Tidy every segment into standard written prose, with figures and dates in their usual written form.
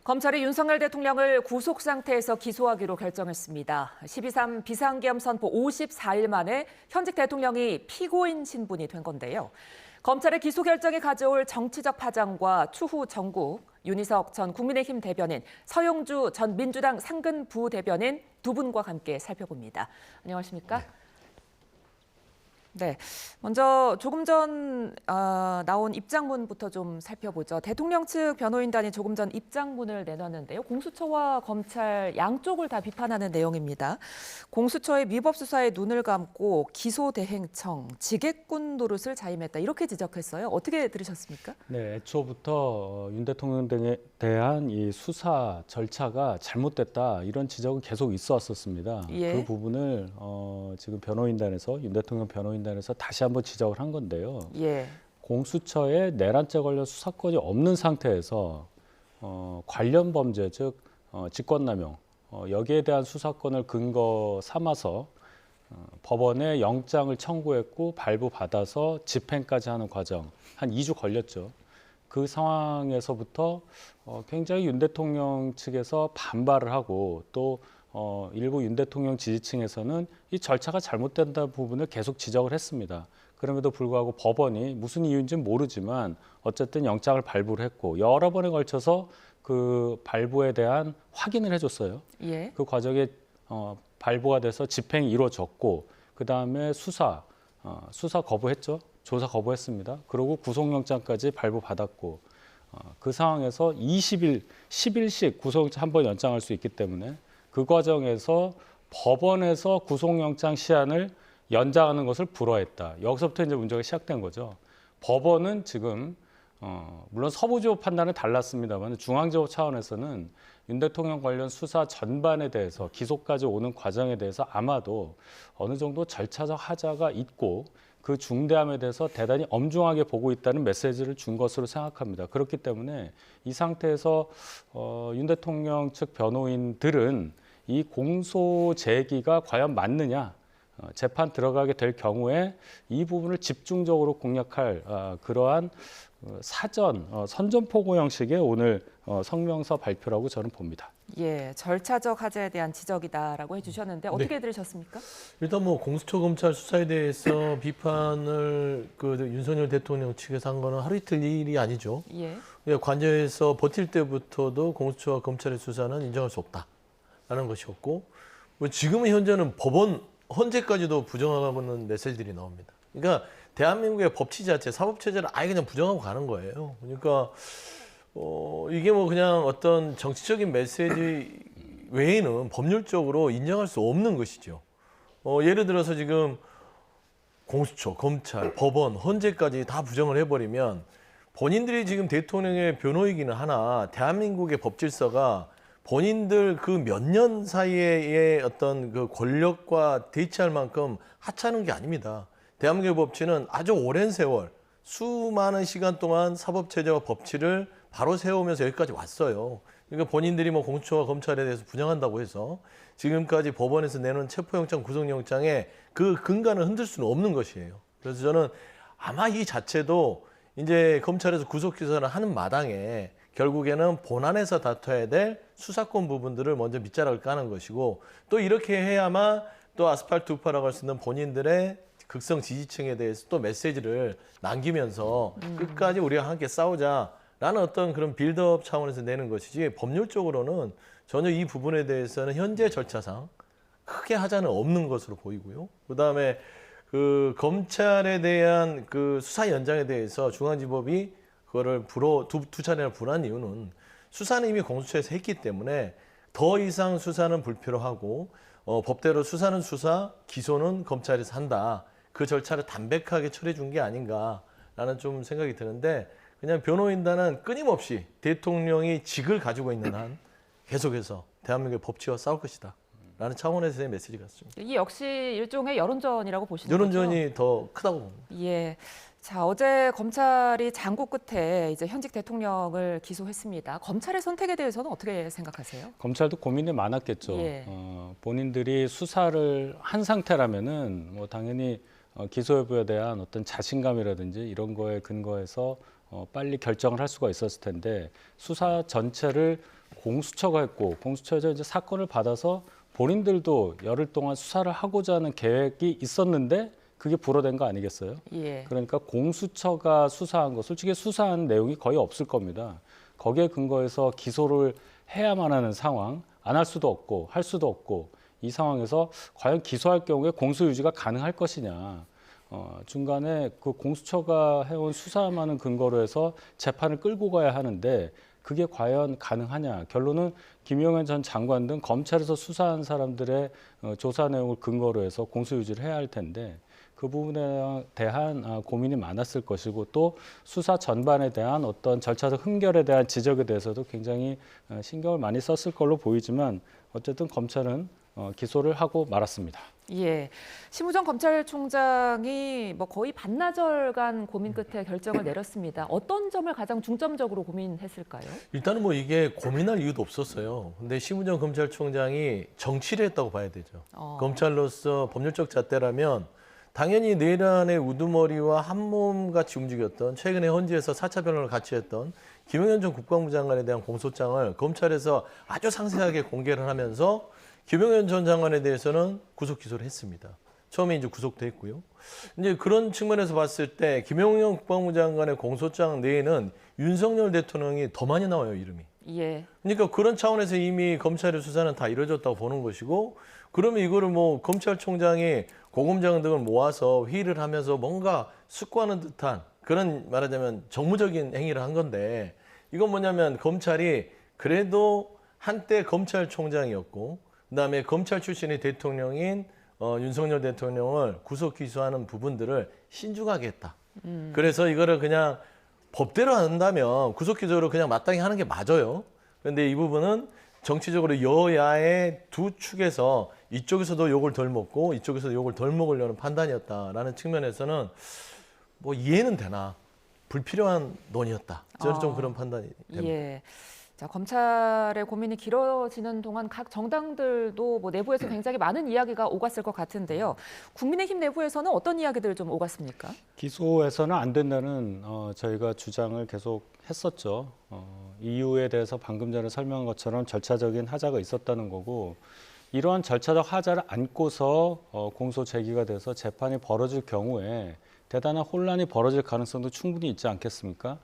검찰이 윤석열 대통령을 구속 상태에서 기소하기로 결정했습니다. 12.3 비상계엄 선포 54일 만에 현직 대통령이 피고인 신분이 된 건데요. 검찰의 기소 결정이 가져올 정치적 파장과 추후 전국, 윤희석 전 국민의힘 대변인, 서영주 전 민주당 상근 부대변인 두 분과 함께 살펴봅니다. 안녕하십니까? 네, 먼저 조금 전 나온 입장문부터 좀 살펴보죠. 대통령 측 변호인단이 조금 전 입장문을 내놨는데요. 공수처와 검찰 양쪽을 다 비판하는 내용입니다. 공수처의 위법 수사에 눈을 감고 기소대행청, 지게꾼 노릇을 자임했다. 이렇게 지적했어요. 어떻게 들으셨습니까? 네, 애초부터 윤 대통령 등에 대한 이 수사 절차가 잘못됐다 이런 지적은 계속 있어 왔었습니다. 예. 그 부분을 지금 변호인단에서 윤 대통령 변호인단에서 다시 한번 지적을 한 건데요. 예. 공수처에 내란죄 관련 수사권이 없는 상태에서 관련 범죄 즉 직권남용 여기에 대한 수사권을 근거 삼아서 법원에 영장을 청구했고 발부받아서 집행까지 하는 과정 한 2주 걸렸죠. 그 상황에서부터 굉장히 윤 대통령 측에서 반발을 하고 또 일부 윤 대통령 지지층에서는 이 절차가 잘못된다는 부분을 계속 지적을 했습니다. 그럼에도 불구하고 법원이 무슨 이유인지는 모르지만 어쨌든 영장을 발부를 했고 여러 번에 걸쳐서 그 발부에 대한 확인을 해줬어요. 예. 그 과정에 발부가 돼서 집행이 이루어졌고 그다음에 수사 거부했죠. 조사 거부했습니다. 그리고 구속영장까지 발부받았고 그 상황에서 10일씩 구속영장 한 번 연장할 수 있기 때문에 그 과정에서 법원에서 구속영장 시한을 연장하는 것을 불허했다. 여기서부터 이제 문제가 시작된 거죠. 법원은 지금 물론 서부지법 판단은 달랐습니다만 중앙지법 차원에서는 윤 대통령 관련 수사 전반에 대해서 기소까지 오는 과정에 대해서 아마도 어느 정도 절차적 하자가 있고 그 중대함에 대해서 대단히 엄중하게 보고 있다는 메시지를 준 것으로 생각합니다. 그렇기 때문에 이 상태에서 윤 대통령 측 변호인들은 이 공소 제기가 과연 맞느냐, 재판 들어가게 될 경우에 이 부분을 집중적으로 공략할 그러한 사전 선전포고 형식의 오늘 성명서 발표라고 저는 봅니다. 예, 절차적 하자에 대한 지적이다라고 해주셨는데 어떻게 네. 들으셨습니까? 일단 뭐 공수처 검찰 수사에 대해서 비판을 그 윤석열 대통령 측에서 한 거는 하루 이틀 일이 아니죠. 예. 관저에서 버틸 때부터도 공수처와 검찰의 수사는 인정할 수 없다라는 것이었고 뭐 지금은 현재는 법원 헌재까지도 부정하는 메시지들이 나옵니다. 그러니까 대한민국의 법치 자체, 사법 체제를 아예 그냥 부정하고 가는 거예요. 그러니까 이게 뭐 그냥 어떤 정치적인 메시지 외에는 법률적으로 인정할 수 없는 것이죠. 예를 들어서 지금 공수처, 검찰, 법원, 헌재까지 다 부정을 해버리면 본인들이 지금 대통령의 변호이기는 하나 대한민국의 법 질서가 본인들 그 몇 년 사이의 어떤 그 권력과 대치할 만큼 하찮은 게 아닙니다. 대한민국의 법치는 아주 오랜 세월, 수많은 시간 동안 사법체제와 법치를 바로 세우면서 여기까지 왔어요. 그러니까 본인들이 뭐 공수처와 검찰에 대해서 부정한다고 해서 지금까지 법원에서 내놓은 체포영장, 구속영장의 그 근간을 흔들 수는 없는 것이에요. 그래서 저는 아마 이 자체도 이제 검찰에서 구속기소를 하는 마당에 결국에는 본안에서 다퉈야 될 수사권 부분들을 먼저 밑자락을 까는 것이고 또 이렇게 해야만 또 아스팔트 우파라고 할 수 있는 본인들의 극성 지지층에 대해서 또 메시지를 남기면서 끝까지 우리가 함께 싸우자라는 어떤 그런 빌드업 차원에서 내는 것이지 법률적으로는 전혀 이 부분에 대해서는 현재 절차상 크게 하자는 없는 것으로 보이고요. 그다음에 그 검찰에 대한 그 수사 연장에 대해서 중앙지법이 그거를 두 차례나 불허한 이유는 수사는 이미 공수처에서 했기 때문에 더 이상 수사는 불필요하고 법대로 수사는 수사, 기소는 검찰에서 한다. 그 절차를 담백하게 처리해 준 게 아닌가라는 좀 생각이 드는데 그냥 변호인단은 끊임없이 대통령이 직을 가지고 있는 한 계속해서 대한민국의 법치와 싸울 것이다. 라는 차원에서의 메시지 같습니다. 이 역시 일종의 여론전이라고 보시는 거죠? 여론전이 더 크다고 봅니다. 예. 자, 어제 검찰이 장고 끝에 이제 현직 대통령을 기소했습니다. 검찰의 선택에 대해서는 어떻게 생각하세요? 검찰도 고민이 많았겠죠. 예. 본인들이 수사를 한 상태라면은 뭐 당연히 기소 여부에 대한 어떤 자신감이라든지 이런 거에 근거해서 빨리 결정을 할 수가 있었을 텐데 수사 전체를 공수처가 했고 공수처에서 이제 사건을 받아서 본인들도 열흘 동안 수사를 하고자 하는 계획이 있었는데 그게 불어된 거 아니겠어요? 예. 그러니까 공수처가 수사한 거, 솔직히 수사한 내용이 거의 없을 겁니다. 거기에 근거해서 기소를 해야만 하는 상황, 안 할 수도 없고 할 수도 없고 이 상황에서 과연 기소할 경우에 공소 유지가 가능할 것이냐. 중간에 그 공수처가 해온 수사만은 근거로 해서 재판을 끌고 가야 하는데 그게 과연 가능하냐. 결론은 김용현 전 장관 등 검찰에서 수사한 사람들의 조사 내용을 근거로 해서 공소 유지를 해야 할 텐데 그 부분에 대한 고민이 많았을 것이고 또 수사 전반에 대한 어떤 절차적 흥결에 대한 지적에 대해서도 굉장히 신경을 많이 썼을 걸로 보이지만 어쨌든 검찰은 기소를 하고 말았습니다. 예. 심우정 검찰총장이 뭐 거의 반나절간 고민 끝에 결정을 내렸습니다. 어떤 점을 가장 중점적으로 고민했을까요? 일단은 뭐 이게 고민할 이유도 없었어요. 근데 심우정 검찰총장이 정치를 했다고 봐야 되죠. 검찰로서 법률적 잣대라면 당연히 내란의 우두머리와 한몸같이 움직였던 최근에 헌재에서 4차 변론을 같이 했던 김용현 전 국방부 장관에 대한 공소장을 검찰에서 아주 상세하게 공개를 하면서 김용현 전 장관에 대해서는 구속 기소를 했습니다. 처음에 이제 구속도 했고요. 이제 그런 측면에서 봤을 때 김용현 국방부 장관의 공소장 내에는 윤석열 대통령이 더 많이 나와요, 이름이. 예. 그러니까 그런 차원에서 이미 검찰의 수사는 다 이루어졌다고 보는 것이고, 그러면 이거를 뭐 검찰총장이 고검장 등을 모아서 회의를 하면서 뭔가 숙고하는 듯한 그런 말하자면 정무적인 행위를 한 건데, 이건 뭐냐면 검찰이 그래도 한때 검찰총장이었고 그다음에 검찰 출신의 대통령인 윤석열 대통령을 구속 기소하는 부분들을 신중하게 했다. 그래서 이거를 그냥 법대로 한다면 구속 기소를 그냥 마땅히 하는 게 맞아요. 그런데 이 부분은 정치적으로 여야의 두 축에서 이쪽에서도 욕을 덜 먹고 이쪽에서도 욕을 덜 먹으려는 판단이었다라는 측면에서는 뭐 이해는 되나 불필요한 논의였다. 저는 좀 그런 판단이 됩니다. 예. 자, 검찰의 고민이 길어지는 동안 각 정당들도 뭐 내부에서 굉장히 많은 이야기가 오갔을 것 같은데요. 국민의힘 내부에서는 어떤 이야기들 좀 오갔습니까? 기소해서는 안 된다는 저희가 주장을 계속 했었죠. 이유에 대해서 방금 전에 설명한 것처럼 절차적인 하자가 있었다는 거고 이러한 절차적 하자를 안고서 공소 제기가 돼서 재판이 벌어질 경우에 대단한 혼란이 벌어질 가능성도 충분히 있지 않겠습니까?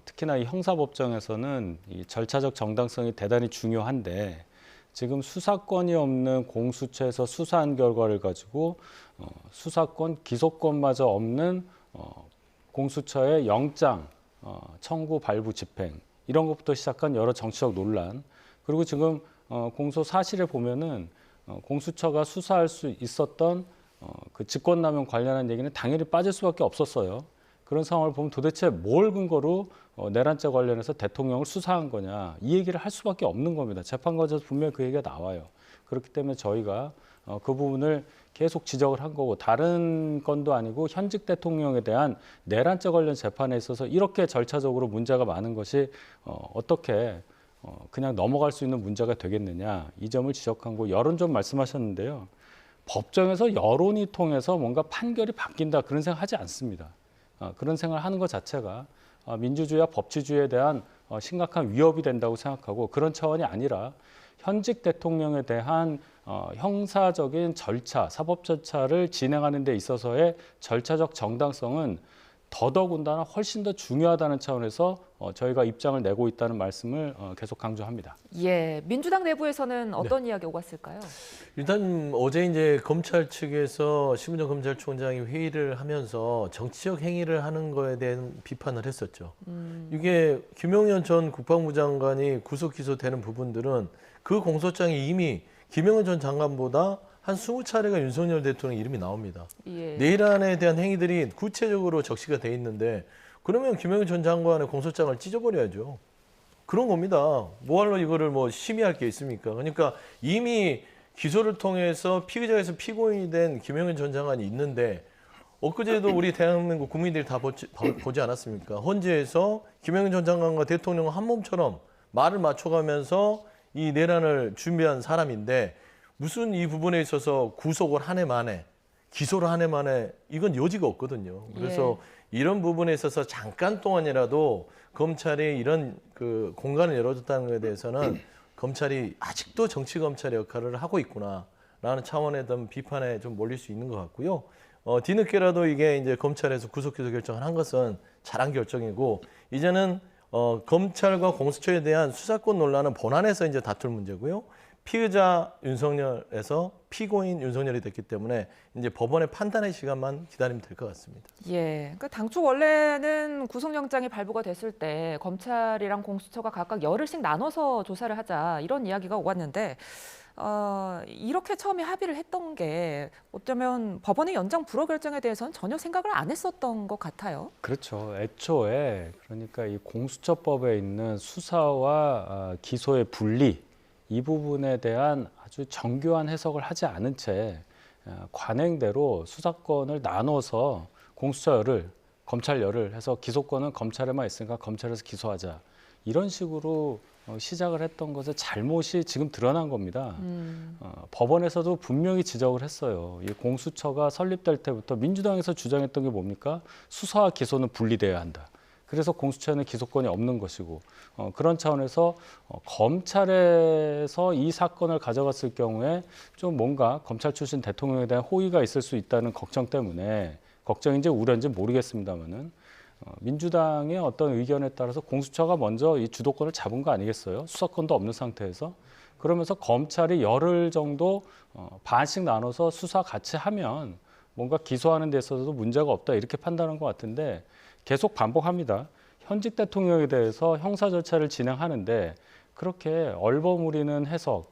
특히나 이 형사법정에서는 이 절차적 정당성이 대단히 중요한데 지금 수사권이 없는 공수처에서 수사한 결과를 가지고 수사권, 기소권마저 없는 공수처의 영장 청구, 발부, 집행 이런 것부터 시작한 여러 정치적 논란 그리고 지금 공소 사실에 보면은 공수처가 수사할 수 있었던 그 직권남용 관련한 얘기는 당연히 빠질 수밖에 없었어요. 그런 상황을 보면 도대체 뭘 근거로 내란죄 관련해서 대통령을 수사한 거냐 이 얘기를 할 수밖에 없는 겁니다. 재판 과정에서 분명히 그 얘기가 나와요. 그렇기 때문에 저희가 그 부분을 계속 지적을 한 거고 다른 건도 아니고 현직 대통령에 대한 내란죄 관련 재판에 있어서 이렇게 절차적으로 문제가 많은 것이 어떻게 그냥 넘어갈 수 있는 문제가 되겠느냐 이 점을 지적한 거 여론좀 말씀하셨는데요. 법정에서 여론이 통해서 뭔가 판결이 바뀐다 그런 생각 하지 않습니다. 그런 생각을 하는 것 자체가 민주주의와 법치주의에 대한 심각한 위협이 된다고 생각하고 그런 차원이 아니라 현직 대통령에 대한 형사적인 절차, 사법 절차를 진행하는 데 있어서의 절차적 정당성은 더더군다나 훨씬 더 중요하다는 차원에서 저희가 입장을 내고 있다는 말씀을 계속 강조합니다. 예, 민주당 내부에서는 어떤 이야기 오갔을까요? 일단 어제 이제 검찰 측에서 심우정 검찰총장이 회의를 하면서 정치적 행위를 하는 거에 대한 비판을 했었죠. 이게 김용현 전 국방부 장관이 구속 기소되는 부분들은 그 공소장이 이미 김용현 전 장관보다 한 20차례가 윤석열 대통령 이름이 나옵니다. 예. 내란에 대한 행위들이 구체적으로 적시가 돼 있는데 그러면 김용현 전 장관의 공소장을 찢어버려야죠. 그런 겁니다. 뭐하러 이거를 뭐 심의할 게 있습니까? 그러니까 이미 기소를 통해서 피의자에서 피고인이 된 김용현 전 장관이 있는데 엊그제도 우리 대한민국 국민들이 다 보지 않았습니까? 헌재에서 김용현 전 장관과 대통령은 한 몸처럼 말을 맞춰가면서 이 내란을 준비한 사람인데 무슨 이 부분에 있어서 구속을 한 해 만에 기소를 한 해 만에 이건 여지가 없거든요. 그래서 이런 부분에 있어서 잠깐 동안이라도 검찰이 이런 그 공간을 열어줬다는 것에 대해서는 검찰이 아직도 정치 검찰의 역할을 하고 있구나라는 차원의 어떤 비판에 좀 몰릴 수 있는 것 같고요. 뒤늦게라도 이게 이제 검찰에서 구속 기소 결정을 한 것은 잘한 결정이고 이제는 검찰과 공수처에 대한 수사권 논란은 본안에서 이제 다툴 문제고요. 피의자 윤석열에서 피고인 윤석열이 됐기 때문에 이제 법원의 판단의 시간만 기다리면 될 것 같습니다. 예, 그러니까 당초 원래는 구속영장이 발부가 됐을 때 검찰이랑 공수처가 각각 열흘씩 나눠서 조사를 하자 이런 이야기가 오갔는데 이렇게 처음에 합의를 했던 게 어쩌면 법원의 연장 불허 결정에 대해서는 전혀 생각을 안 했었던 것 같아요. 그렇죠. 애초에 그러니까 이 공수처법에 있는 수사와 기소의 분리 이 부분에 대한 아주 정교한 해석을 하지 않은 채 관행대로 수사권을 나눠서 공수처 열을, 검찰 열을 해서 기소권은 검찰에만 있으니까 검찰에서 기소하자. 이런 식으로 시작을 했던 것의 잘못이 지금 드러난 겁니다. 법원에서도 분명히 지적을 했어요. 이 공수처가 설립될 때부터 민주당에서 주장했던 게 뭡니까? 수사와 기소는 분리돼야 한다. 그래서 공수처에는 기소권이 없는 것이고 그런 차원에서 검찰에서 이 사건을 가져갔을 경우에 좀 뭔가 검찰 출신 대통령에 대한 호의가 있을 수 있다는 걱정 때문에 걱정인지 우려인지 모르겠습니다만은 민주당의 어떤 의견에 따라서 공수처가 먼저 이 주도권을 잡은 거 아니겠어요? 수사권도 없는 상태에서 그러면서 검찰이 열흘 정도 반씩 나눠서 수사 같이 하면 뭔가 기소하는 데 있어서도 문제가 없다 이렇게 판단한 것 같은데 계속 반복합니다. 현직 대통령에 대해서 형사 절차를 진행하는데 그렇게 얼버무리는 해석,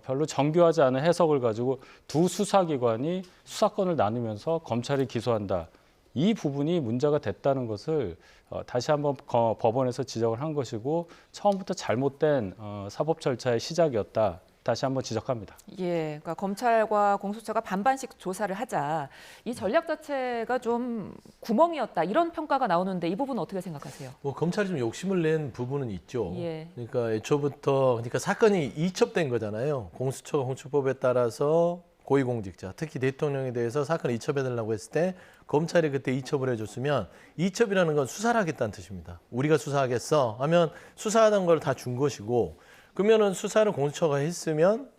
별로 정교하지 않은 해석을 가지고 두 수사기관이 수사권을 나누면서 검찰이 기소한다. 이 부분이 문제가 됐다는 것을 다시 한번 법원에서 지적을 한 것이고 처음부터 잘못된 사법 절차의 시작이었다. 다시 한번 지적합니다. 예, 그러니까 검찰과 공수처가 반반씩 조사를 하자. 이 전략 자체가 좀 구멍이었다. 이런 평가가 나오는데 이 부분은 어떻게 생각하세요? 뭐 검찰이 좀 욕심을 낸 부분은 있죠. 예. 그러니까 애초부터 그러니까 사건이 이첩된 거잖아요. 공수처가 공수처법에 따라서 고위공직자, 특히 대통령에 대해서 사건을 이첩해달라고 했을 때 검찰이 그때 이첩을 해줬으면 이첩이라는 건 수사를 하겠다는 뜻입니다. 우리가 수사하겠어 하면 수사하던 걸 다 준 것이고 그러면은 수사를 공수처가 했으면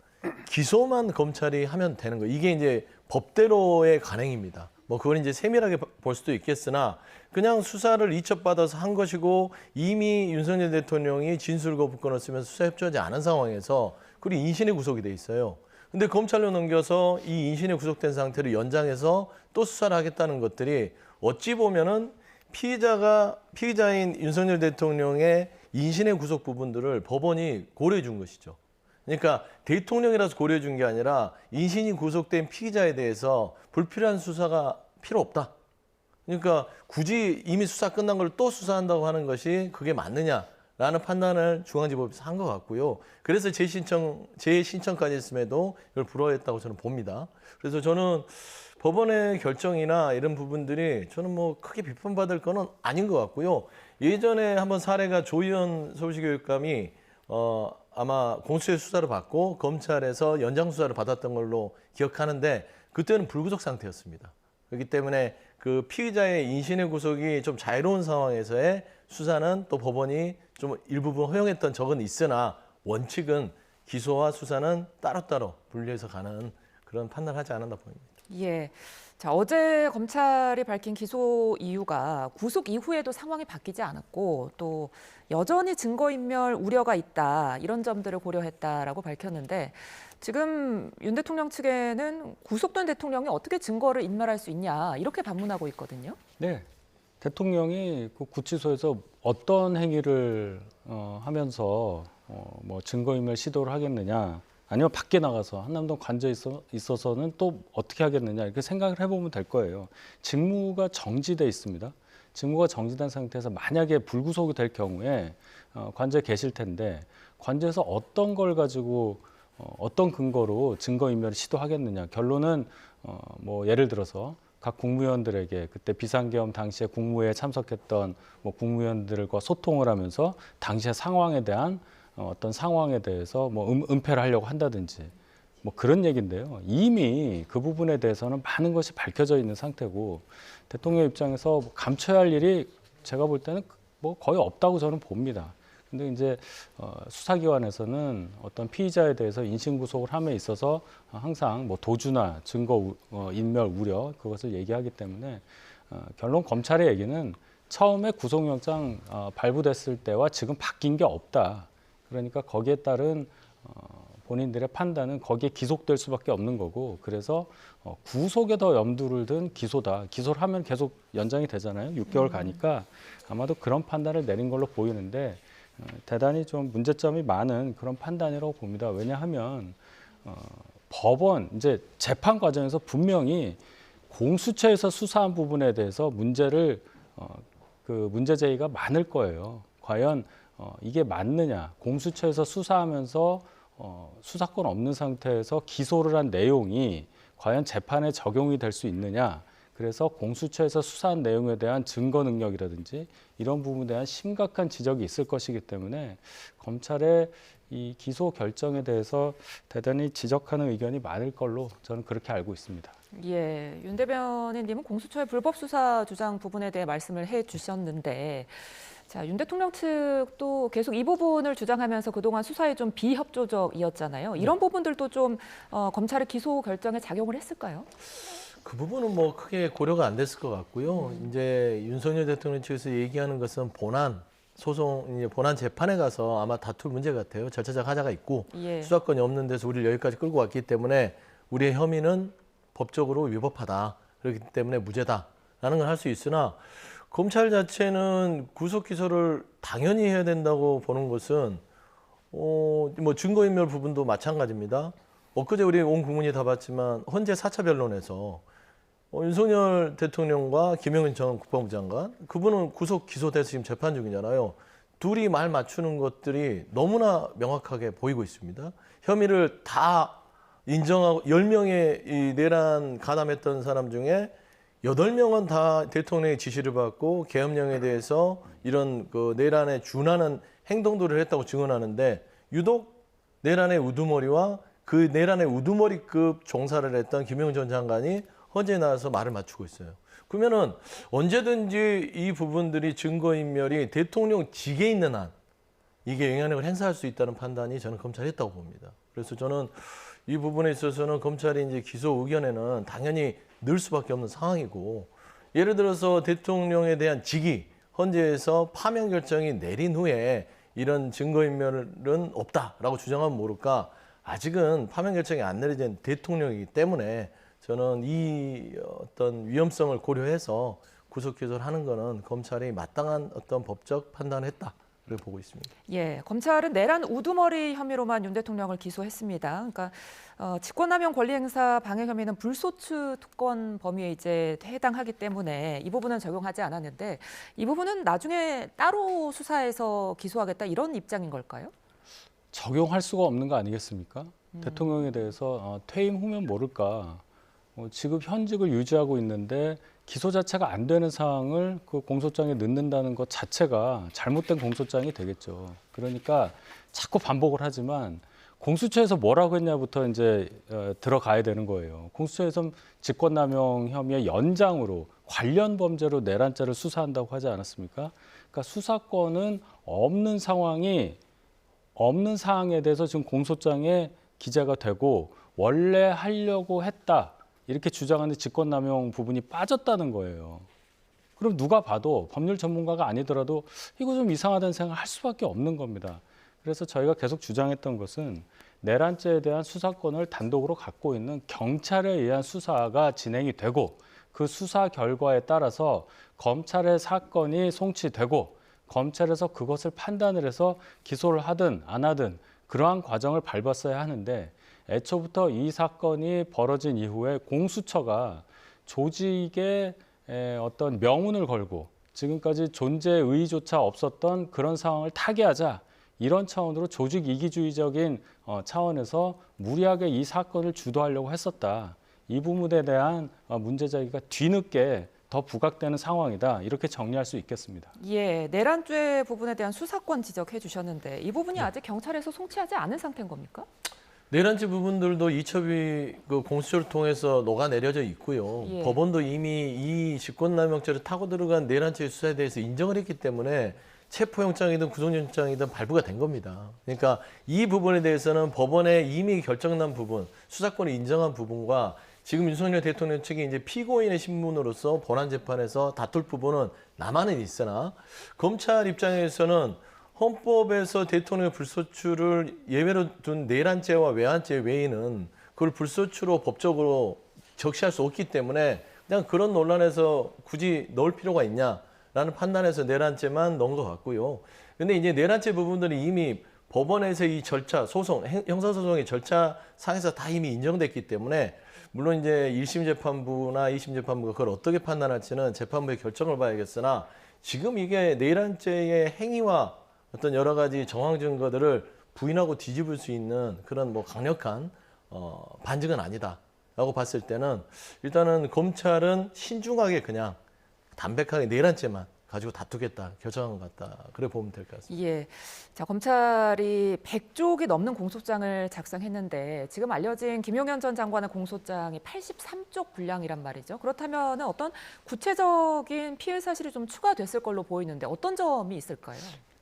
기소만 검찰이 하면 되는 거예요. 이게 이제 법대로의 관행입니다. 뭐 그걸 이제 세밀하게 볼 수도 있겠으나 그냥 수사를 이첩받아서 한 것이고 이미 윤석열 대통령이 진술 거부권을 쓰면서 수사 협조하지 않은 상황에서 그리고 인신이 구속이 돼 있어요. 근데 검찰로 넘겨서 이 인신이 구속된 상태를 연장해서 또 수사를 하겠다는 것들이 어찌 보면은 피의자인 윤석열 대통령의 인신의 구속 부분들을 법원이 고려해 준 것이죠. 그러니까 대통령이라서 고려해 준 게 아니라 인신이 구속된 피의자에 대해서 불필요한 수사가 필요 없다. 그러니까 굳이 이미 수사 끝난 걸 또 수사한다고 하는 것이 그게 맞느냐라는 판단을 중앙지법에서 한 것 같고요. 그래서 제 신청까지 했음에도 이걸 불허했다고 저는 봅니다. 그래서 저는 법원의 결정이나 이런 부분들이 저는 뭐 크게 비판받을 거는 아닌 것 같고요. 예전에 한번 사례가 조희연 서울시 교육감이 아마 공수처 수사를 받고 검찰에서 연장 수사를 받았던 걸로 기억하는데 그때는 불구속 상태였습니다. 그렇기 때문에 그 피의자의 인신의 구속이 좀 자유로운 상황에서의 수사는 또 법원이 좀 일부분 허용했던 적은 있으나 원칙은 기소와 수사는 따로따로 분리해서 가는 그런 판단을 하지 않았나 보입니다. 예. 자, 어제 검찰이 밝힌 기소 이유가 구속 이후에도 상황이 바뀌지 않았고 또 여전히 증거인멸 우려가 있다. 이런 점들을 고려했다라고 밝혔는데 지금 윤 대통령 측에는 구속된 대통령이 어떻게 증거를 인멸할 수 있냐 이렇게 반문하고 있거든요. 네. 대통령이 그 구치소에서 어떤 행위를 하면서 뭐 증거인멸 시도를 하겠느냐 아니면 밖에 나가서 한남동 관저에 있어서는 또 어떻게 하겠느냐 이렇게 생각을 해보면 될 거예요. 직무가 정지돼 있습니다. 직무가 정지된 상태에서 만약에 불구속이 될 경우에 관저에 계실 텐데 관저에서 어떤 걸 가지고 어떤 근거로 증거인멸을 시도하겠느냐. 결론은 뭐 예를 들어서 각 국무위원들에게 그때 비상계엄 당시에 국무회에 참석했던 뭐 국무위원들과 소통을 하면서 당시의 상황에 대한 어떤 상황에 대해서 뭐 은폐를 하려고 한다든지 뭐 그런 얘기인데요. 이미 그 부분에 대해서는 많은 것이 밝혀져 있는 상태고 대통령 입장에서 감춰야 할 일이 제가 볼 때는 뭐 거의 없다고 저는 봅니다. 근데 이제 수사기관에서는 어떤 피의자에 대해서 인신구속을 함에 있어서 항상 뭐 도주나 증거 인멸 우려 그것을 얘기하기 때문에 결론 검찰의 얘기는 처음에 구속영장 발부됐을 때와 지금 바뀐 게 없다. 그러니까 거기에 따른 본인들의 판단은 거기에 기속될 수밖에 없는 거고 그래서 구속에 더 염두를 둔 기소다. 기소를 하면 계속 연장이 되잖아요. 6개월 가니까 아마도 그런 판단을 내린 걸로 보이는데 대단히 좀 문제점이 많은 그런 판단이라고 봅니다. 왜냐하면 법원 이제 재판 과정에서 분명히 공수처에서 수사한 부분에 대해서 문제를 그 문제 제기가 많을 거예요. 과연 이게 맞느냐? 공수처에서 수사하면서 수사권 없는 상태에서 기소를 한 내용이 과연 재판에 적용이 될 수 있느냐? 그래서 공수처에서 수사한 내용에 대한 증거 능력이라든지 이런 부분에 대한 심각한 지적이 있을 것이기 때문에 검찰의 이 기소 결정에 대해서 대단히 지적하는 의견이 많을 걸로 저는 그렇게 알고 있습니다. 예, 윤 대변인님은 공수처의 불법 수사 주장 부분에 대해 말씀을 해주셨는데, 자, 윤 대통령 측도 계속 이 부분을 주장하면서 그동안 수사에 좀 비협조적이었잖아요. 이런 부분들도 좀 검찰의 기소 결정에 작용을 했을까요? 그 부분은 뭐 크게 고려가 안 됐을 것 같고요. 이제 윤석열 대통령 측에서 얘기하는 것은 본안 소송, 이제 본안 재판에 가서 아마 다툴 문제 같아요. 절차적 하자가 있고 예. 수사권이 없는 데서 우리를 여기까지 끌고 왔기 때문에 우리의 혐의는 법적으로 위법하다. 그렇기 때문에 무죄다라는 걸 할 수 있으나 검찰 자체는 구속 기소를 당연히 해야 된다고 보는 것은 뭐 증거인멸 부분도 마찬가지입니다. 엊그제 우리 온 국민이 다 봤지만 헌재 4차 변론에서 윤석열 대통령과 김영인 전 국방부 장관 그분은 구속 기소돼서 지금 재판 중이잖아요. 둘이 말 맞추는 것들이 너무나 명확하게 보이고 있습니다. 혐의를 다 인정하고 10명의 이 내란 가담했던 사람 중에 8명은 다 대통령의 지시를 받고 계엄령에 대해서 이런 그 내란에 준하는 행동들을 했다고 증언하는데 유독 내란의 우두머리와 그 내란의 우두머리급 종사를 했던 김영인 전 장관이 헌재에 나와서 말을 맞추고 있어요. 그러면은 언제든지 이 부분들이 증거인멸이 대통령 직에 있는 한 이게 영향력을 행사할 수 있다는 판단이 저는 검찰이 했다고 봅니다. 그래서 저는 이 부분에 있어서는 검찰이 이제 기소 의견에는 당연히 넣을 수밖에 없는 상황이고 예를 들어서 대통령에 대한 직위 헌재에서 파면 결정이 내린 후에 이런 증거인멸은 없다라고 주장하면 모를까 아직은 파면 결정이 안 내려진 대통령이기 때문에 저는 이 어떤 위험성을 고려해서 구속 기소를 하는 거는 검찰이 마땅한 어떤 법적 판단을 했다를 보고 있습니다. 예, 검찰은 내란 우두머리 혐의로만 윤 대통령을 기소했습니다. 그러니까 직권남용 권리행사 방해 혐의는 불소추 특권 범위에 이제 해당하기 때문에 이 부분은 적용하지 않았는데 이 부분은 나중에 따로 수사해서 기소하겠다 이런 입장인 걸까요? 적용할 수가 없는 거 아니겠습니까? 대통령에 대해서 퇴임 후면 모를까. 지금 현직을 유지하고 있는데 기소 자체가 안 되는 사항을 그 공소장에 넣는다는 것 자체가 잘못된 공소장이 되겠죠. 그러니까 자꾸 반복을 하지만 공수처에서 뭐라고 했냐부터 이제 들어가야 되는 거예요. 공수처에서 직권남용 혐의의 연장으로 관련 범죄로 내란죄를 수사한다고 하지 않았습니까? 그러니까 수사권은 없는 상황에 대해서 지금 공소장에 기재가 되고 원래 하려고 했다. 이렇게 주장하는 직권남용 부분이 빠졌다는 거예요. 그럼 누가 봐도 법률 전문가가 아니더라도 이거 좀 이상하다는 생각을 할 수밖에 없는 겁니다. 그래서 저희가 계속 주장했던 것은 내란죄에 대한 수사권을 단독으로 갖고 있는 경찰에 의한 수사가 진행이 되고 그 수사 결과에 따라서 검찰의 사건이 송치되고 검찰에서 그것을 판단을 해서 기소를 하든 안 하든 그러한 과정을 밟았어야 하는데 애초부터 이 사건이 벌어진 이후에 공수처가 조직의 어떤 명운을 걸고 지금까지 존재 의의조차 없었던 그런 상황을 타개하자 이런 차원으로 조직 이기주의적인 차원에서 무리하게 이 사건을 주도하려고 했었다. 이 부분에 대한 문제 제기가 뒤늦게 더 부각되는 상황이다. 이렇게 정리할 수 있겠습니다. 예, 내란죄 부분에 대한 수사권 지적해 주셨는데 이 부분이 아직 경찰에서 송치하지 않은 상태인 겁니까? 내란죄 부분들도 이첩이 그 공수처를 통해서 녹아내려져 있고요. 예. 법원도 이미 이 직권남용죄를 타고 들어간 내란죄 수사에 대해서 인정을 했기 때문에 체포영장이든 구속영장이든 발부가 된 겁니다. 그러니까 이 부분에 대해서는 법원에 이미 결정난 부분, 수사권을 인정한 부분과 지금 윤석열 대통령 측이 이제 피고인의 신분으로서 본안 재판에서 다툴 부분은 남아는 있으나 검찰 입장에서는 헌법에서 대통령의 불소추를 예외로 둔 내란죄와 외환죄 외에는 그걸 불소추로 법적으로 적시할 수 없기 때문에 그냥 그런 논란에서 굳이 넣을 필요가 있냐라는 판단에서 내란죄만 넣은 것 같고요. 근데 이제 내란죄 부분들이 이미 법원에서 이 절차, 소송, 형사소송의 절차 상에서 다 이미 인정됐기 때문에 물론 이제 1심 재판부나 2심 재판부가 그걸 어떻게 판단할지는 재판부의 결정을 봐야겠으나 지금 이게 내란죄의 행위와 어떤 여러 가지 정황 증거들을 부인하고 뒤집을 수 있는 그런 뭐 강력한 반증은 아니다라고 봤을 때는 일단은 검찰은 신중하게 그냥 담백하게 내란죄만 가지고 다투겠다 결정한 것 같다. 그래 보면 될 것 같습니다. 예. 자, 검찰이 100쪽이 넘는 공소장을 작성했는데 지금 알려진 김용현 전 장관의 공소장이 83쪽 분량이란 말이죠. 그렇다면 어떤 구체적인 피해 사실이 좀 추가됐을 걸로 보이는데 어떤 점이 있을까요?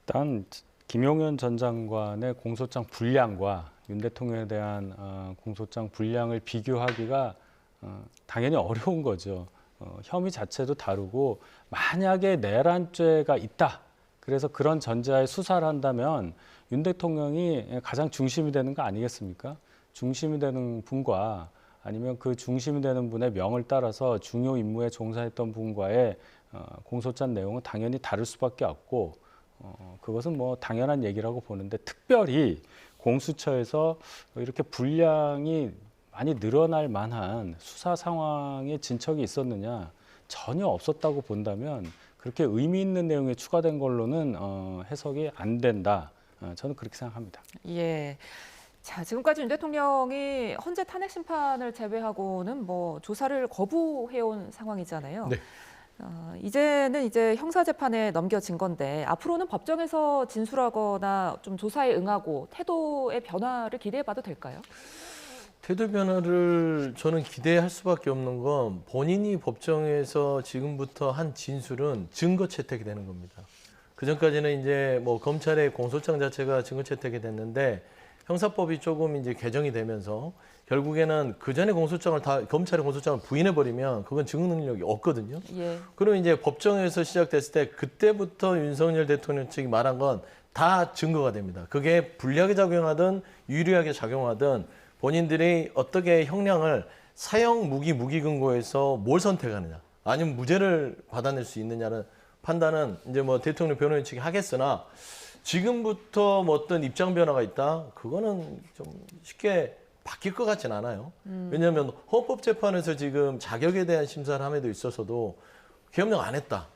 일단 김용현 전 장관의 공소장 분량과 윤 대통령에 대한 공소장 분량을 비교하기가 당연히 어려운 거죠. 혐의 자체도 다르고 만약에 내란죄가 있다. 그래서 그런 전제하에 수사를 한다면 윤 대통령이 가장 중심이 되는 거 아니겠습니까? 중심이 되는 분과 아니면 그 중심이 되는 분의 명을 따라서 중요 임무에 종사했던 분과의 공소장 내용은 당연히 다를 수밖에 없고 그것은 뭐 당연한 얘기라고 보는데 특별히 공수처에서 이렇게 분량이 많이 늘어날 만한 수사 상황의 진척이 있었느냐 전혀 없었다고 본다면 그렇게 의미 있는 내용이 추가된 걸로는 해석이 안 된다. 저는 그렇게 생각합니다. 예. 자, 지금까지 윤 대통령이 헌재 탄핵 심판을 제외하고는 뭐 조사를 거부해온 상황이잖아요. 네. 이제는 이제 형사 재판에 넘겨진 건데 앞으로는 법정에서 진술하거나 좀 조사에 응하고 태도의 변화를 기대해봐도 될까요? 태도 변화를 저는 기대할 수밖에 없는 건 본인이 법정에서 지금부터 한 진술은 증거 채택이 되는 겁니다. 그 전까지는 이제 뭐 검찰의 공소장 자체가 증거 채택이 됐는데 형사법이 조금 이제 개정이 되면서 결국에는 그 전에 공소장을 다 검찰의 공소장을 부인해 버리면 그건 증거 능력이 없거든요. 예. 그러면 이제 법정에서 시작됐을 때 그때부터 윤석열 대통령 측이 말한 건 다 증거가 됩니다. 그게 불리하게 작용하든 유리하게 작용하든 본인들이 어떻게 형량을 사형 무기 근거에서 뭘 선택하느냐 아니면 무죄를 받아낼 수 있느냐는 판단은 이제 뭐 대통령 변호인 측이 하겠으나 지금부터 뭐 어떤 입장 변화가 있다 그거는 좀 쉽게 바뀔 것 같진 않아요. 왜냐하면 헌법재판에서 지금 자격에 대한 심사를 함에도 있어서도 계엄령 안 했다.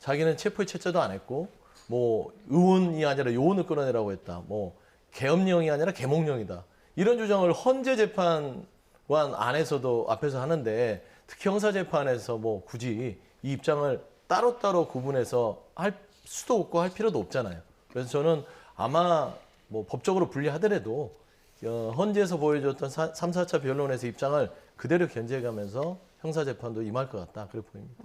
자기는 체포의 채죄도 안 했고 뭐 의원이 아니라 요원을 끌어내라고 했다. 뭐 계엄령이 아니라 계몽령이다. 이런 주장을 헌재 재판관 안에서도 앞에서 하는데 특히 형사재판에서 뭐 굳이 이 입장을 따로따로 구분해서 할 수도 없고 할 필요도 없잖아요. 그래서 저는 아마 뭐 법적으로 분리하더라도 헌재에서 보여줬던 3, 4차 변론에서 입장을 그대로 견제해가면서 형사재판도 임할 것 같다. 그렇게 보입니다.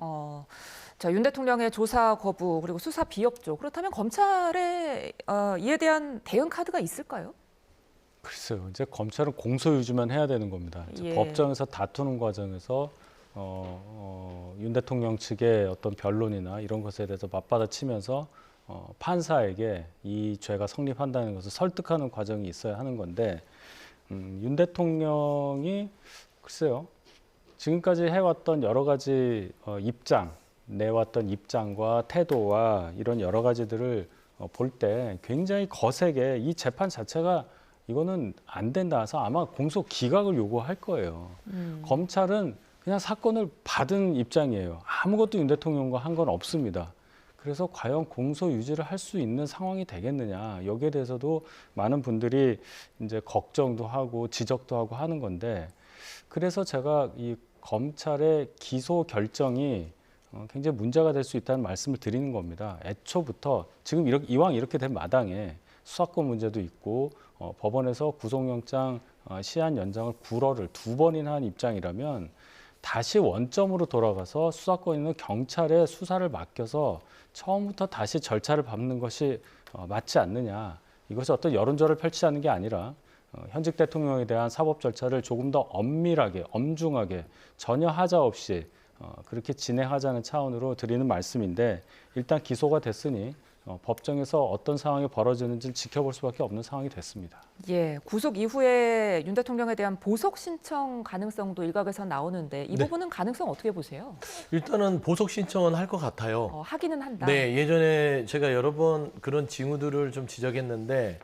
자, 윤 대통령의 조사 거부 그리고 수사 비협조 그렇다면 검찰에 이에 대한 대응 카드가 있을까요? 글쎄요. 이제 검찰은 공소 유지만 해야 되는 겁니다. 이제 예. 법정에서 다투는 과정에서 윤 대통령 측의 어떤 변론이나 이런 것에 대해서 맞받아치면서 판사에게 이 죄가 성립한다는 것을 설득하는 과정이 있어야 하는 건데 윤 대통령이 글쎄요. 지금까지 해왔던 여러 가지 내왔던 입장과 태도와 이런 여러 가지들을 볼 때 굉장히 거세게 이 재판 자체가 이거는 안 된다 해서 아마 공소 기각을 요구할 거예요. 검찰은 그냥 사건을 받은 입장이에요. 아무것도 윤 대통령과 한 건 없습니다. 그래서 과연 공소 유지를 할 수 있는 상황이 되겠느냐 여기에 대해서도 많은 분들이 이제 걱정도 하고 지적도 하고 하는 건데 그래서 제가 이 검찰의 기소 결정이 굉장히 문제가 될 수 있다는 말씀을 드리는 겁니다. 애초부터 지금 이왕 이렇게 된 마당에 수사권 문제도 있고 법원에서 구속영장 시한 연장을 불허를 2번이나 한 입장이라면 다시 원점으로 돌아가서 수사권 있는 경찰에 수사를 맡겨서 처음부터 다시 절차를 밟는 것이 맞지 않느냐. 이것이 어떤 여론전을 펼치자는 게 아니라 현직 대통령에 대한 사법 절차를 조금 더 엄밀하게, 엄중하게 전혀 하자 없이 그렇게 진행하자는 차원으로 드리는 말씀인데 일단 기소가 됐으니 법정에서 어떤 상황이 벌어지는지를 지켜볼 수밖에 없는 상황이 됐습니다. 예, 구속 이후에 윤 대통령에 대한 보석 신청 가능성도 일각에서 나오는데 이 네. 부분은 가능성 어떻게 보세요? 일단은 보석 신청은 할 것 같아요. 하기는 한다. 네, 예전에 제가 여러 번 그런 징후들을 좀 지적했는데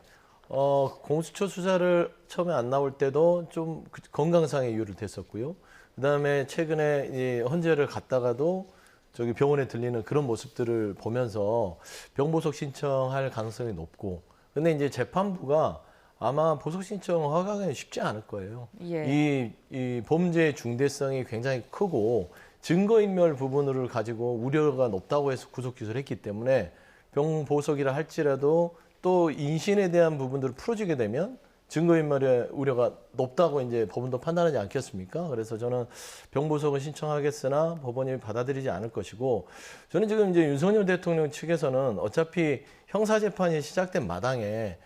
공수처 수사를 처음에 안 나올 때도 좀 건강상의 이유를 댔었고요. 그다음에 최근에 이 헌재를 갔다가도 저기 병원에 들리는 그런 모습들을 보면서 병보석 신청할 가능성이 높고, 근데 이제 재판부가 아마 보석 신청 허가가 쉽지 않을 거예요. 예. 이 범죄의 중대성이 굉장히 크고 증거인멸 부분을 가지고 우려가 높다고 해서 구속 기소를 했기 때문에 병보석이라 할지라도 또 인신에 대한 부분들을 풀어주게 되면 증거인멸의 우려가 높다고 이제 법원도 판단하지 않겠습니까? 그래서 저는 병보석은 신청하겠으나 법원이 받아들이지 않을 것이고, 저는 지금 이제 윤석열 대통령 측에서는 어차피 형사재판이 시작된 마당에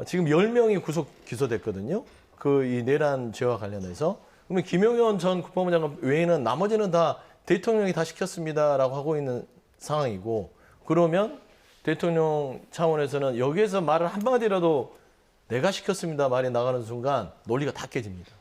지금 10명이 구속 기소됐거든요. 그 이 내란 죄와 관련해서. 그러면 김용현 전 국방부 장관 외에는 나머지는 다 대통령이 다 시켰습니다라고 하고 있는 상황이고, 그러면 대통령 차원에서는 여기에서 말을 한마디라도 내가 시켰습니다 말이 나가는 순간 논리가 다 깨집니다.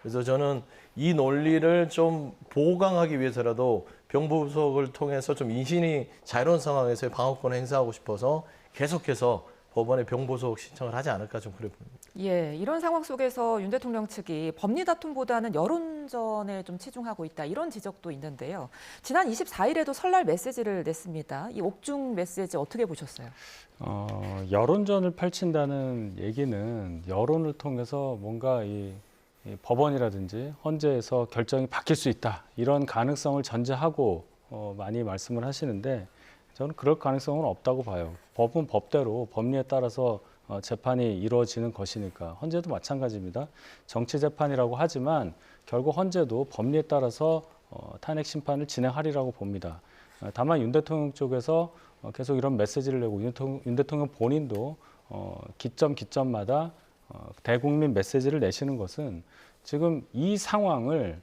그래서 저는 이 논리를 좀 보강하기 위해서라도 병보석을 통해서 좀 인신이 자유로운 상황에서의 방어권을 행사하고 싶어서 계속해서 법원에 병보석 신청을 하지 않을까 좀 그래 보입니다. 예, 이런 상황 속에서 윤 대통령 측이 법리 다툼보다는 여론전에 좀 치중하고 있다 이런 지적도 있는데요. 지난 24일에도 설날 메시지를 냈습니다. 이 옥중 메시지 어떻게 보셨어요? 여론전을 펼친다는 얘기는 여론을 통해서 뭔가 이 법원이라든지 헌재에서 결정이 바뀔 수 있다 이런 가능성을 전제하고 많이 말씀을 하시는데 저는 그럴 가능성은 없다고 봐요. 법은 법대로 법리에 따라서 재판이 이루어지는 것이니까 헌재도 마찬가지입니다. 정치 재판이라고 하지만 결국 헌재도 법리에 따라서 탄핵 심판을 진행하리라고 봅니다. 다만 윤 대통령 쪽에서 계속 이런 메시지를 내고 윤 대통령 본인도 기점마다 대국민 메시지를 내시는 것은 지금 이 상황을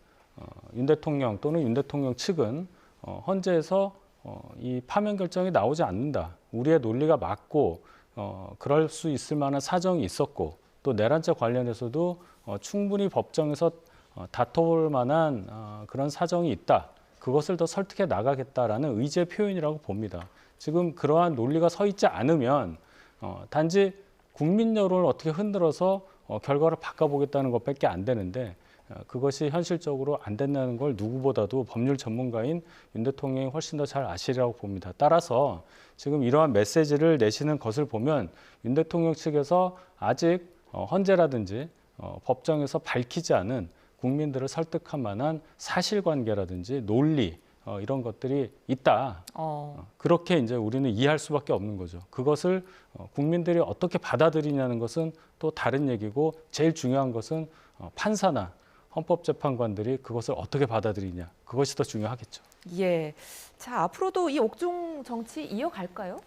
윤 대통령 또는 윤 대통령 측은 헌재에서 이 파면 결정이 나오지 않는다. 우리의 논리가 맞고 그럴 수 있을 만한 사정이 있었고 또 내란죄 관련해서도 충분히 법정에서 다퉈볼 만한 그런 사정이 있다. 그것을 더 설득해 나가겠다라는 의지의 표현이라고 봅니다. 지금 그러한 논리가 서 있지 않으면 단지 국민 여론을 어떻게 흔들어서 결과를 바꿔보겠다는 것밖에 안 되는데 그것이 현실적으로 안 된다는 걸 누구보다도 법률 전문가인 윤 대통령이 훨씬 더 잘 아시리라고 봅니다. 따라서 지금 이러한 메시지를 내시는 것을 보면 윤 대통령 측에서 아직 헌재라든지 법정에서 밝히지 않은 국민들을 설득할 만한 사실관계라든지 논리 이런 것들이 있다. 그렇게 이제 우리는 이해할 수밖에 없는 거죠. 그것을 국민들이 어떻게 받아들이냐는 것은 또 다른 얘기고 제일 중요한 것은 판사나 헌법재판관들이 그것을 어떻게 받아들이냐. 그것이 더 중요하겠죠. 예. 자, 앞으로도 이 옥중 정치 이어갈까요?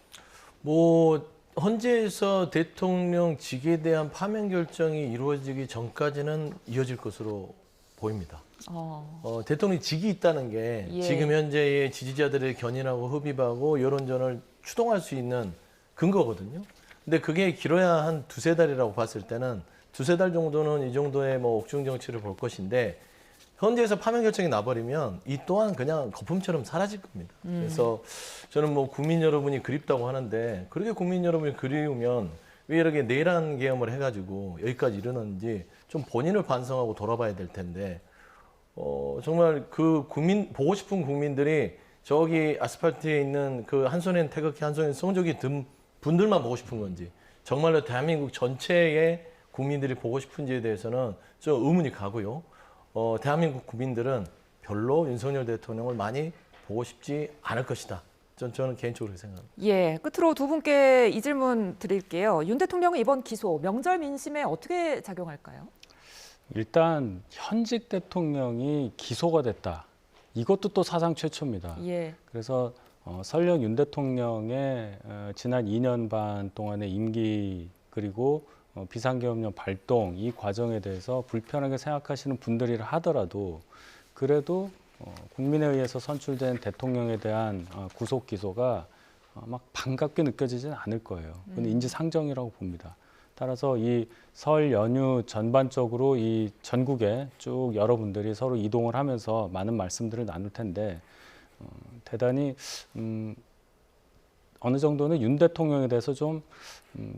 뭐 헌재에서 대통령직에 대한 파면 결정이 이루어지기 전까지는 이어질 것으로 보입니다. 대통령직이 있다는 게 예. 지금 현재의 지지자들을 견인하고 흡입하고 여론전을 추동할 수 있는 근거거든요. 근데 그게 길어야 한 2~3달이라고 봤을 때는 2~3달 정도는 이 정도의 뭐 옥중 정치를 볼 것인데 현재에서 파면 결정이 나버리면 이 또한 그냥 거품처럼 사라질 겁니다. 그래서 저는 뭐 국민 여러분이 그립다고 하는데 그렇게 국민 여러분이 그리우면 왜 이렇게 내란 계엄을 해가지고 여기까지 이르는지 좀 본인을 반성하고 돌아봐야 될 텐데 정말 그 국민 보고 싶은 국민들이 저기 아스팔트에 있는 그 한 손엔 태극기 한 손엔 성적이 든 분들만 보고 싶은 건지 정말로 대한민국 전체의 국민들이 보고 싶은지에 대해서는 좀 의문이 가고요. 대한민국 국민들은 별로 윤석열 대통령을 많이 보고 싶지 않을 것이다. 저는 개인적으로 그렇게 생각합니다. 예, 끝으로 두 분께 이 질문 드릴게요. 윤 대통령의 이번 기소, 명절 민심에 어떻게 작용할까요? 일단 현직 대통령이 기소가 됐다. 이것도 또 사상 최초입니다. 예, 그래서 설령 윤 대통령의 지난 2년 반 동안의 임기 그리고 비상계엄령 발동 이 과정에 대해서 불편하게 생각하시는 분들이라 하더라도 그래도 국민에 의해서 선출된 대통령에 대한 구속 기소가 막 반갑게 느껴지지는 않을 거예요. 그건 인지상정이라고 봅니다. 따라서 이 설 연휴 전반적으로 이 전국에 쭉 여러분들이 서로 이동을 하면서 많은 말씀들을 나눌 텐데 대단히 어느 정도는 윤 대통령에 대해서 좀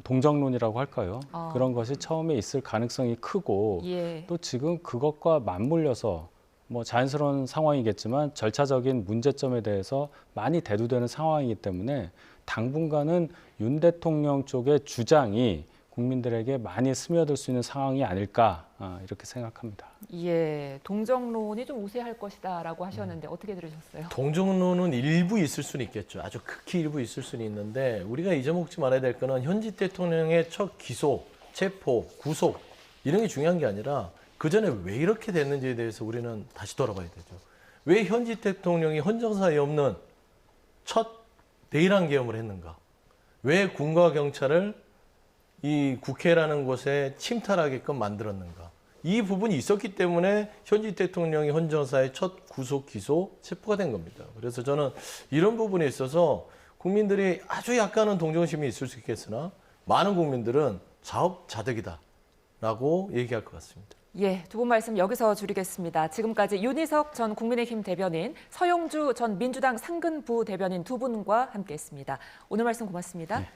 동정론이라고 할까요? 그런 것이 처음에 있을 가능성이 크고 예. 또 지금 그것과 맞물려서 뭐 자연스러운 상황이겠지만 절차적인 문제점에 대해서 많이 대두되는 상황이기 때문에 당분간은 윤 대통령 쪽의 주장이 국민들에게 많이 스며들 수 있는 상황이 아닐까 이렇게 생각합니다. 예, 동정론이 좀 우세할 것이다라고 하셨는데 어떻게 들으셨어요? 동정론은 일부 있을 수는 있겠죠. 아주 극히 일부 있을 수는 있는데 우리가 잊어먹지 말아야 될 거는 현직 대통령의 첫 기소, 체포, 구속 이런 게 중요한 게 아니라 그 전에 왜 이렇게 됐는지에 대해서 우리는 다시 돌아봐야 되죠. 왜 현직 대통령이 헌정사에 없는 첫 대일한 계엄을 했는가? 왜 군과 경찰을 이 국회라는 곳에 침탈하게끔 만들었는가? 이 부분이 있었기 때문에 현직 대통령이 헌정사의 첫 구속, 기소, 체포가 된 겁니다. 그래서 저는 이런 부분에 있어서 국민들이 아주 약간은 동정심이 있을 수 있겠으나 많은 국민들은 자업자득이다라고 얘기할 것 같습니다. 예, 두 분 말씀 여기서 줄이겠습니다. 지금까지 윤희석 전 국민의힘 대변인, 서영주 전 민주당 상근부 대변인 두 분과 함께했습니다. 오늘 말씀 고맙습니다. 네.